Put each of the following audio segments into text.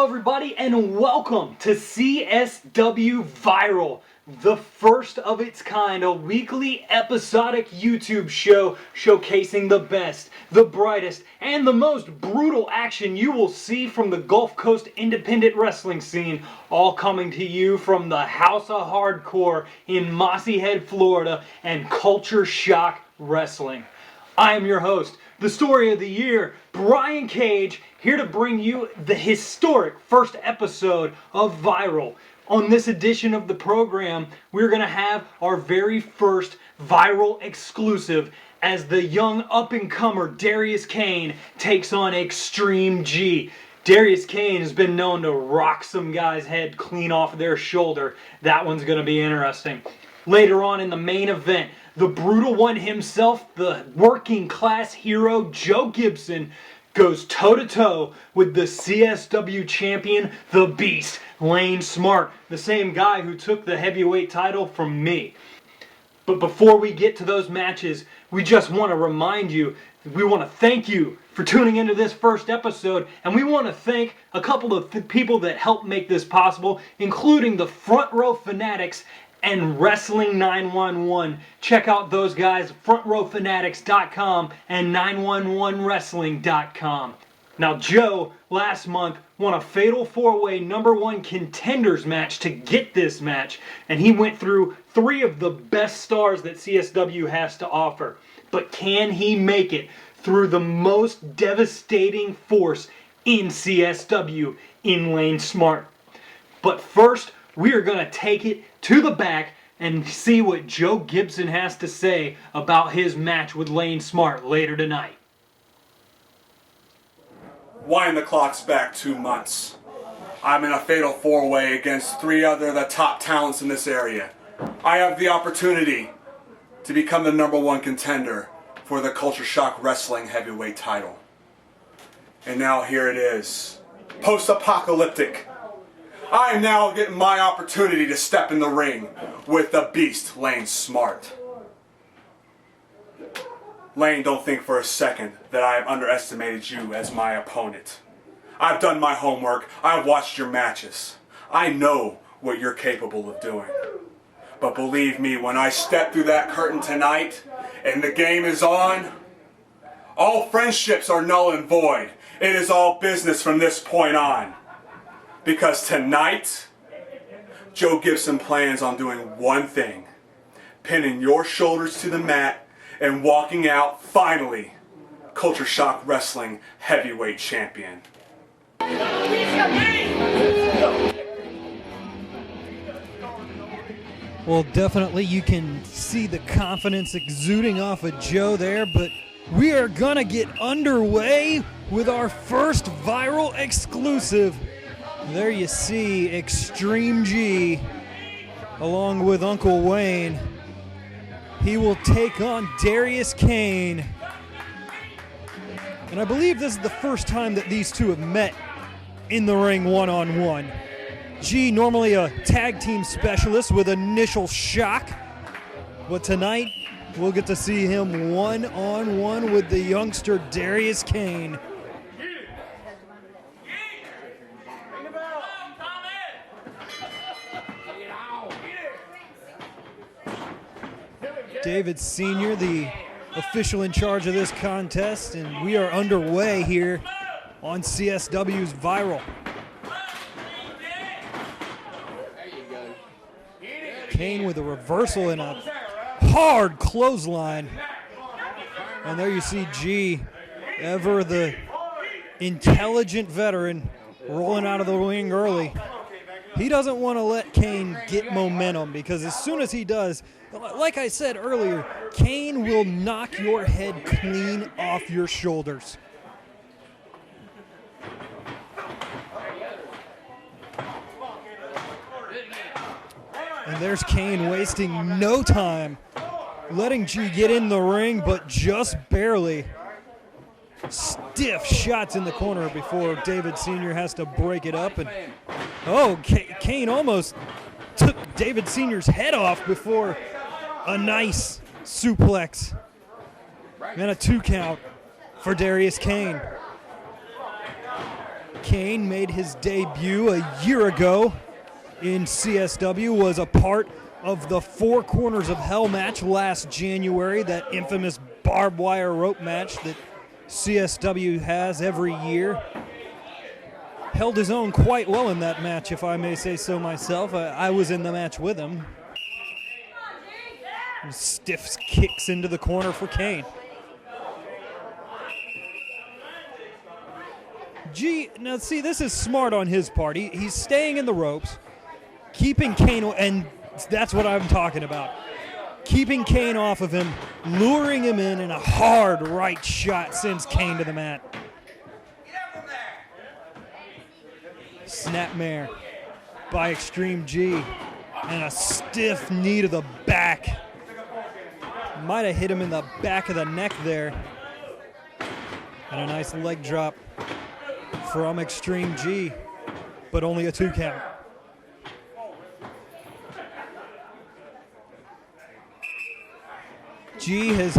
everybody, and welcome to CSW Viral, the first of its kind, a weekly episodic YouTube show showcasing the best, the brightest, and the most brutal action you will see from the Gulf Coast independent wrestling scene, all coming to you from the House of Hardcore in Mossy Head, Florida, and Culture Shock Wrestling. I am your host, the story of the year, Brian Cage, here to bring you the historic first episode of Viral. On this edition of the program, we're going to have our very first Viral exclusive as the young up-and-comer Darius Caine takes on Extreme G. Darius Caine has been known to rock some guy's head clean off their shoulder. That one's going to be interesting. Later on in the main event, the brutal one himself, the working class hero Joe Gibson, goes toe-to-toe with the CSW champion, the Beast, Lane Smart, the same guy who took the heavyweight title from me. But before we get to those matches, we just want to remind you, we want to thank you for tuning into this first episode, and we want to thank a couple of people that helped make this possible, including the Front Row Fanatics and Wrestling 911. Check out those guys, frontrowfanatics.com and 911wrestling.com. Now, Joe, last month, won a fatal four-way #1 contenders match to get this match, and he went through 3 of the best stars that CSW has to offer. But can he make it through the most devastating force in CSW, in Lane Smart? But first, we are going to take it to the back and see what Joe Gibson has to say about his match with Lane Smart later tonight. Wind the clocks back 2 months. I'm in a fatal 4-way against 3 other of the top talents in this area. I have the opportunity to become the #1 contender for the Culture Shock Wrestling Heavyweight title. And now here it is. Post-apocalyptic. I am now getting my opportunity to step in the ring with the Beast, Lane Smart. Lane, don't think for a second that I have underestimated you as my opponent. I've done my homework. I've watched your matches. I know what you're capable of doing. But believe me, when I step through that curtain tonight and the game is on, all friendships are null and void. It is all business from this point on. Because tonight, Joe Gibson plans on doing one thing: pinning your shoulders to the mat and walking out, finally, Culture Shock Wrestling Heavyweight Champion. Well, definitely you can see the confidence exuding off of Joe there, but we are gonna get underway with our first Viral exclusive. There you see Extreme G along with Uncle Wayne. He will take on Darius Caine. And I believe this is the first time that these two have met in the ring one-on-one. G, normally a tag team specialist with Initial Shock, but tonight we'll get to see him one-on-one with the youngster Darius Caine. David Sr., the official in charge of this contest, and we are underway here on CSW's Viral. Caine with a reversal and a hard clothesline. And there you see G, ever the intelligent veteran, rolling out of the ring early. He doesn't want to let Caine get momentum, because as soon as he does, like I said earlier, Caine will knock your head clean off your shoulders. And there's Caine wasting no time, letting G get in the ring, but just barely. Stiff shots in the corner before David Sr. has to break it up. And oh, Caine almost took David Sr.'s head off before a nice suplex and a 2 count for Darius Caine. Kane made his debut a year ago in CSW, was a part of the Four Corners of Hell match last January, that infamous barbed wire rope match that CSW has every year. Held his own quite well in that match, if I may say so myself. I was in the match with him. Stiff kicks into the corner for Kane. G, now see, this is smart on his part. He's staying in the ropes, keeping Kane, and that's what I'm talking about. Keeping Kane off of him, luring him in, and a hard right shot sends Kane to the mat. Snapmare by Extreme G, and a stiff knee to the back. Might have hit him in the back of the neck there. And a nice leg drop from Extreme G, but only a 2 count. G has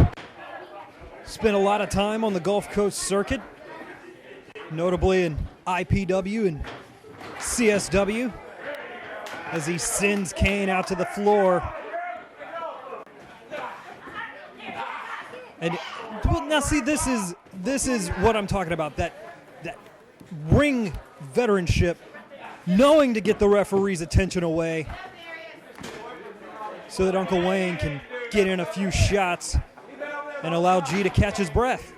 spent a lot of time on the Gulf Coast circuit, notably in IPW and CSW, as he sends Kane out to the floor. And now see, this is what I'm talking about, that ring veteranship, knowing to get the referee's attention away so that Uncle Wayne can get in a few shots and allow G to catch his breath.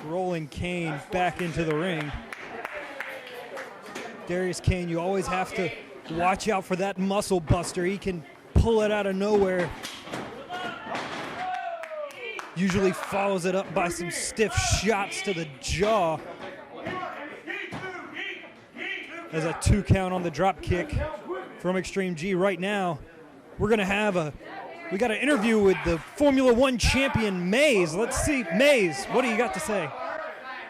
Rolling Kane back into the ring. Darius Caine, you always have to watch out for that muscle buster. He can pull it out of nowhere. Usually follows it up by some stiff shots to the jaw. As a 2 count on the drop kick from Extreme G. Right now, we're going to have we got an interview with the Formula One champion, Maze. Let's see, Maze, what do you got to say?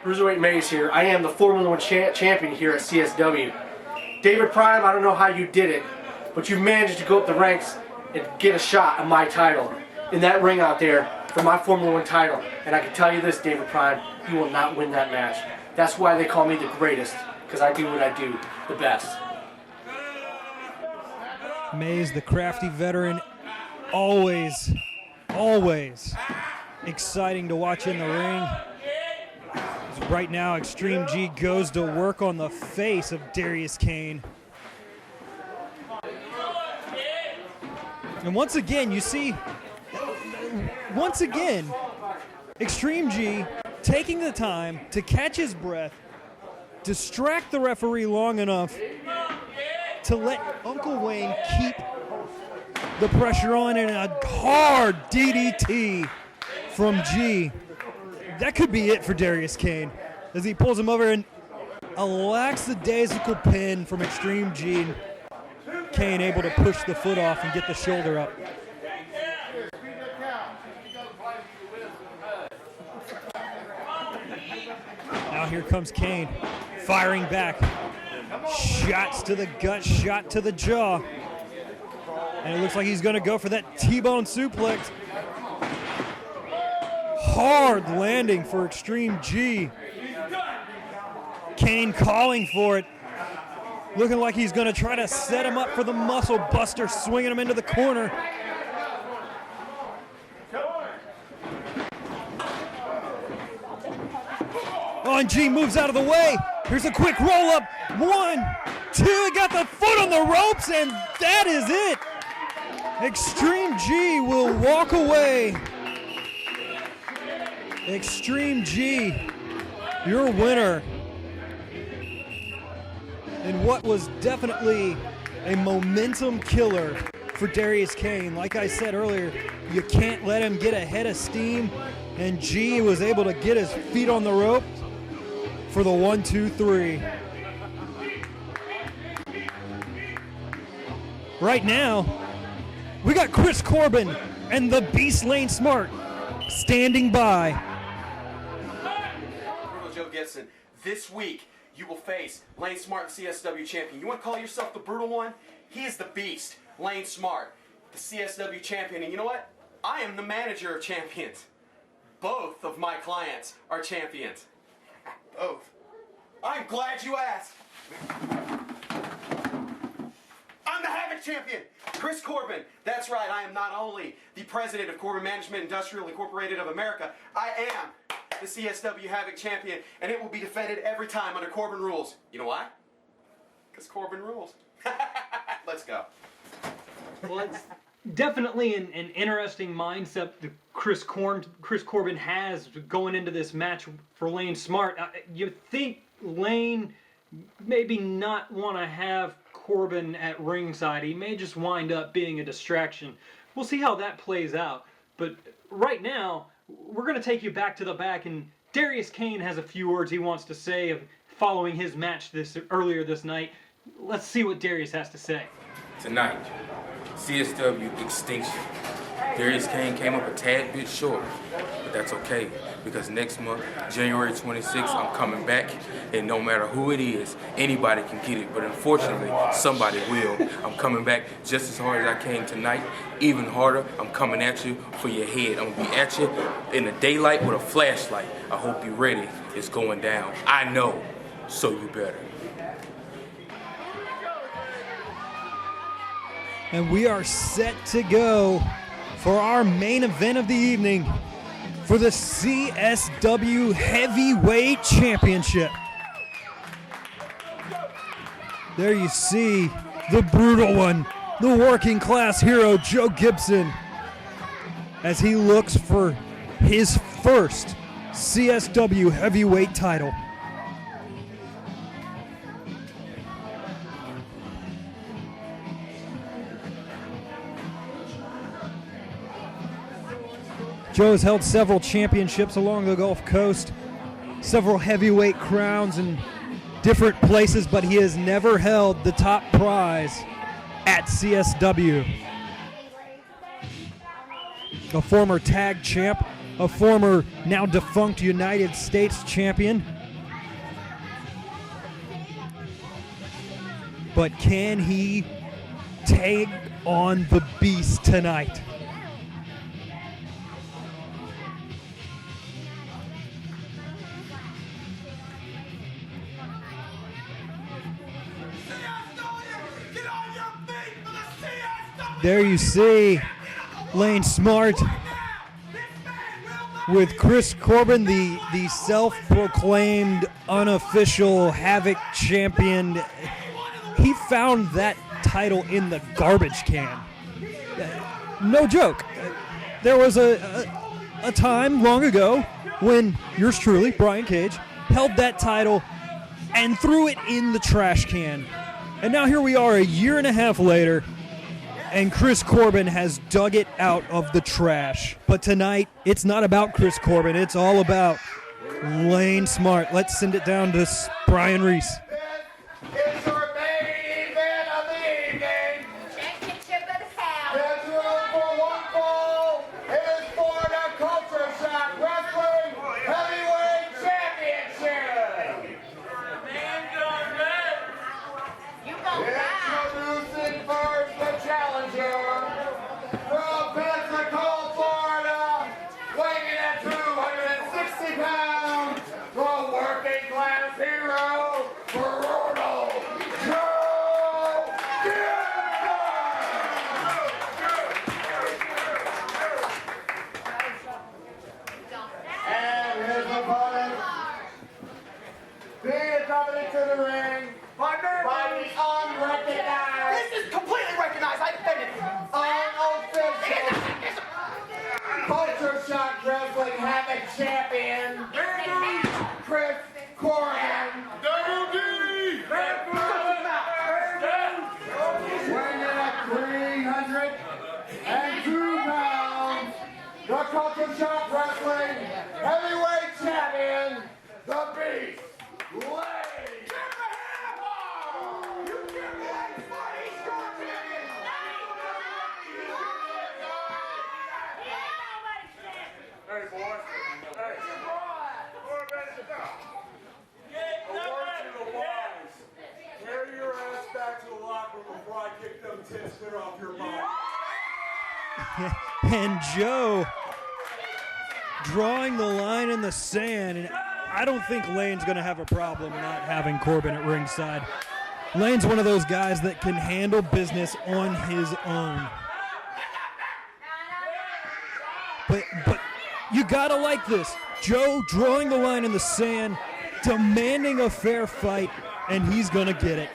Cruiserweight Maze here. I am the Formula One champion here at CSW. David Prime, I don't know how you did it, but you managed to go up the ranks and get a shot at my title in that ring out there for my Formula One title. And I can tell you this, David Prime, you will not win that match. That's why they call me the greatest, because I do what I do the best. Maze, the crafty veteran, always exciting to watch in the ring. Right now, Extreme G goes to work on the face of Darius Caine. And once again, you see, Extreme G taking the time to catch his breath, distract the referee long enough to let Uncle Wayne keep the pressure on, and a hard DDT from G. That could be it for Darius Caine as he pulls him over, and a lackadaisical pin from Extreme G. Caine able to push the foot off and get the shoulder up. Now here comes Caine, firing back. Shots to the gut, shot to the jaw. And it looks like he's going to go for that T-bone suplex. Hard landing for Extreme G. Caine calling for it. Looking like he's going to try to set him up for the muscle buster, swinging him into the corner. Oh, and G moves out of the way. Here's a quick roll up. 1, 2, got the foot on the ropes, and that is it. Extreme G will walk away. Extreme G, your winner. And what was definitely a momentum killer for Darius Caine. Like I said earlier, you can't let him get ahead of steam, and G was able to get his feet on the rope for the 1, 2, 3. Right now, we got Chris Corbin and the Beast Lane Smart standing by. Joe Gibson, this week you will face Lane Smart, the CSW champion. You want to call yourself the brutal one? He is the Beast, Lane Smart, the CSW champion. And you know what? I am the manager of champions. Both of my clients are champions. Both. I'm glad you asked. I'm the Havoc champion, Chris Corbin. That's right, I am not only the president of Corbin Management Industrial Incorporated of America, I am the CSW Havoc champion, and it will be defended every time under Corbin rules. You know why? Because Corbin rules. Let's go. Well, it's definitely an interesting mindset that Chris Corbin has going into this match for Lane Smart. You think Lane maybe not want to have Corbin at ringside. He may just wind up being a distraction. We'll see how that plays out. But right now, we're going to take you back to the back, and Darius Caine has a few words he wants to say following his match earlier this night. Let's see what Darius has to say. Tonight, CSW Extinction. Darius Caine came up a tad bit short, but that's okay, because next month, January 26th, I'm coming back, and no matter who it is, anybody can get it, but unfortunately, somebody will. I'm coming back just as hard as I came tonight, even harder. I'm coming at you for your head. I'm gonna be at you in the daylight with a flashlight. I hope you're ready. It's going down. I know, so you better. And we are set to go for our main event of the evening for the CSW Heavyweight Championship. There you see the brutal one, the working class hero, Joe Gibson, as he looks for his first CSW Heavyweight title. Joe has held several championships along the Gulf Coast, several heavyweight crowns in different places, but he has never held the top prize at CSW. A former tag champ, a former now defunct United States champion. But can he take on the beast tonight? There you see Lane Smart with Chris Corbin, the self-proclaimed unofficial Havoc champion. He found that title in the garbage can. No joke. There was a time long ago when yours truly, Brian Cage, held that title and threw it in the trash can. And now here we are a year and a half later, and Chris Corbin has dug it out of the trash. But tonight, it's not about Chris Corbin. It's all about Lane Smart. Let's send it down to Brian Reese. It's your main event of the evening. Championship of the house. That's room for one fall. It is for the Culture Shock Wrestling Heavyweight Championship. You go back. Introducing first the challenger from Pensacola, Florida, weighing in at 260 pounds, the working class hero, brutal Joe Gibson. And his opponent, being accompanied to the ring by the unrecognized. This is completely recognized. I defended it. Unofficial Culture Shock Wrestling Havoc Champion, Chris Corbin. Weighing in at 302 pounds, the Culture Shock Wrestling Heavyweight Champion, the Beast, Lane. Hey, boys. Hey. A word to the wise. Carry your ass back to the locker room before I kick them tits clear off your body. And Joe drawing the line in the sand. And I don't think Lane's going to have a problem not having Corbin at ringside. Lane's one of those guys that can handle business on his own. But you gotta like this. Joe drawing the line in the sand, demanding a fair fight, and he's gonna get it.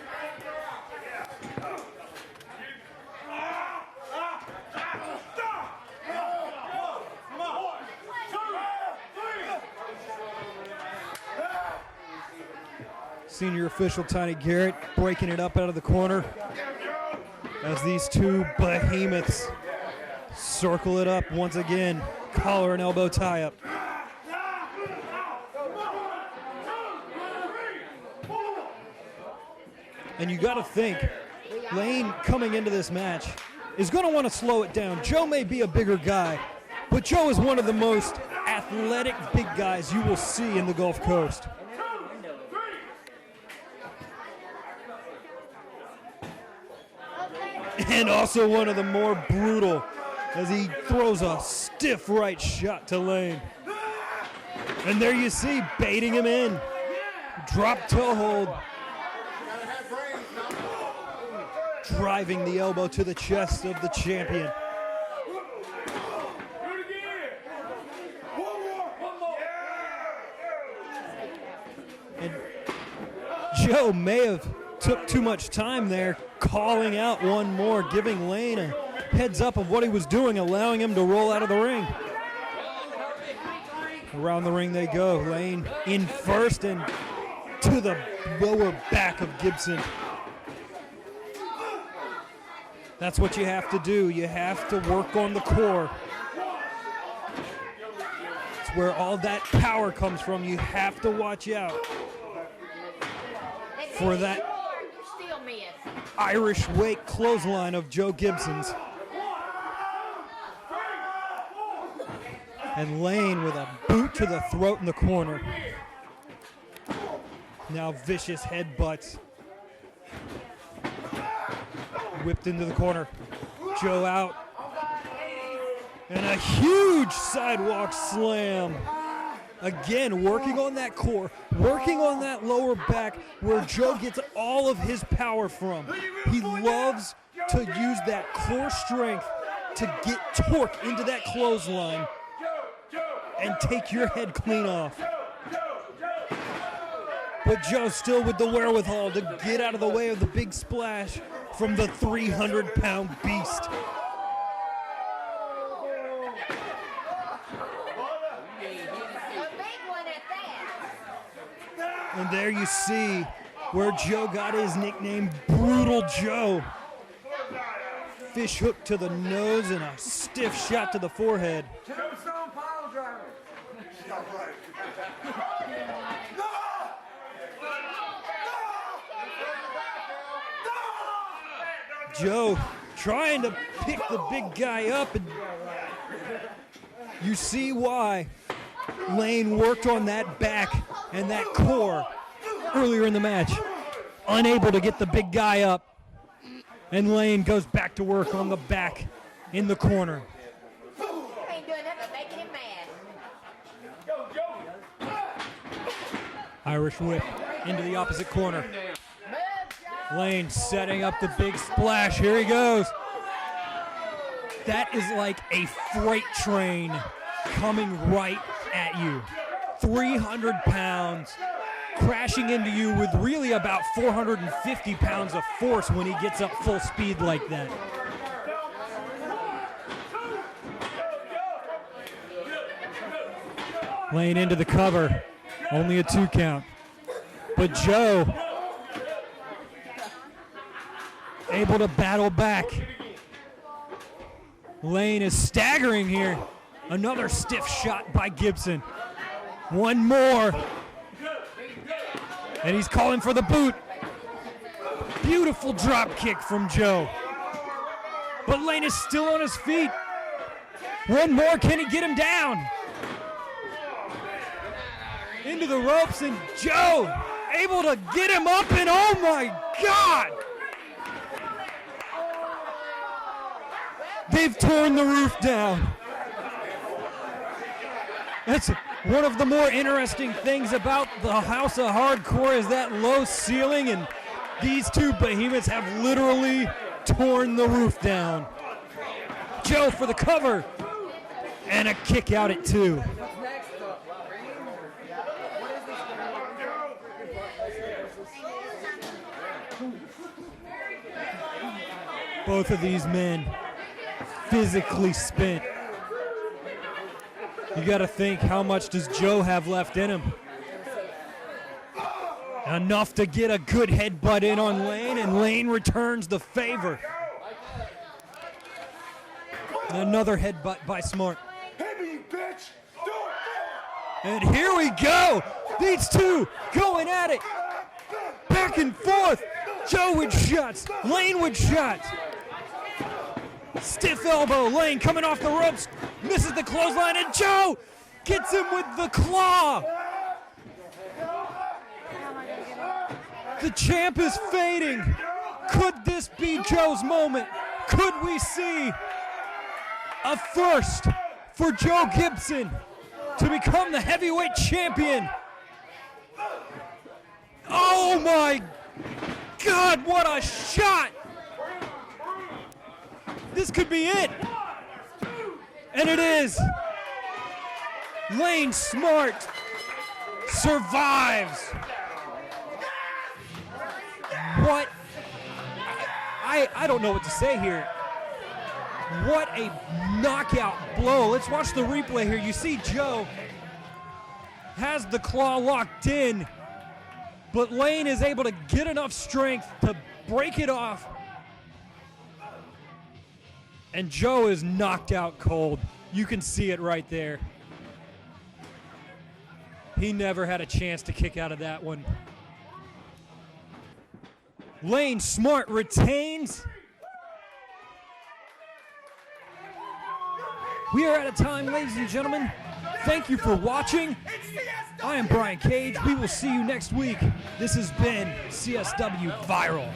Senior official Tiny Garrett breaking it up out of the corner as these two behemoths circle it up once again. Collar and elbow tie up. And you got to think, Lane coming into this match is going to want to slow it down. Joe may be a bigger guy, but Joe is one of the most athletic big guys you will see in the Gulf Coast. And also one of the more brutal as he throws a stiff right shot to Lane. And there you see, baiting him in. Drop toe hold. Driving the elbow to the chest of the champion. And Joe may have took too much time there, calling out one more, giving Lane a heads up of what he was doing, allowing him to roll out of the ring. Around the ring they go. Lane in first and to the lower back of Gibson. That's what you have to do. You have to work on the core. It's where all that power comes from. You have to watch out for that Irish wake clothesline of Joe Gibson's. And Lane with a boot to the throat in the corner. Now vicious headbutts. Whipped into the corner. Joe out. And a huge sidewalk slam. Again, working on that core, working on that lower back where Joe gets all of his power from. He loves to use that core strength to get torque into that clothesline and take your head clean off. But Joe still with the wherewithal to get out of the way of the big splash from the 300-pound beast. And there you see where Joe got his nickname, Brutal Joe. Fish hook to the nose and a stiff shot to the forehead. Tombstone pile driver. Joe trying to pick the big guy up, and you see why Lane worked on that back and that core earlier in the match. Unable to get the big guy up, and Lane goes back to work on the back in the corner. Ain't doing nothing but making him mad. Irish whip into the opposite corner. Lane setting up the big splash. Here he goes. That is like a freight train coming right at you. 300 pounds crashing into you with really about 450 pounds of force when he gets up full speed like that. Lane into the cover. Only a 2 count. But Joe able to battle back. Lane is staggering here. Another stiff shot by Gibson. One more. And he's calling for the boot. Beautiful drop kick from Joe. But Lane is still on his feet. One more, can he get him down? Into the ropes, and Joe able to get him up, and oh my God! They've torn the roof down. That's one of the more interesting things about the House of Hardcore is that low ceiling, and these two behemoths have literally torn the roof down. Joe for the cover, and a kick out at 2. Both of these men physically spent. You got to think, how much does Joe have left in him? Enough to get a good headbutt in on Lane, and Lane returns the favor. Another headbutt by Smart. And here we go. These two going at it. Back and forth. Joe with shots. Lane with shots. Stiff elbow. Lane coming off the ropes. Misses the clothesline, and Joe gets him with the claw. The champ is fading. Could this be Joe's moment? Could we see a first for Joe Gibson to become the heavyweight champion? Oh my God, what a shot! This could be it. And it is. Lane Smart survives. What? I don't know what to say here. What a knockout blow. Let's watch the replay here. You see Joe has the claw locked in, but Lane is able to get enough strength to break it off. And Joe is knocked out cold. You can see it right there. He never had a chance to kick out of that one. Lane Smart retains. We are out of time, ladies and gentlemen. Thank you for watching. I am Brian Cage. We will see you next week. This has been CSW Viral.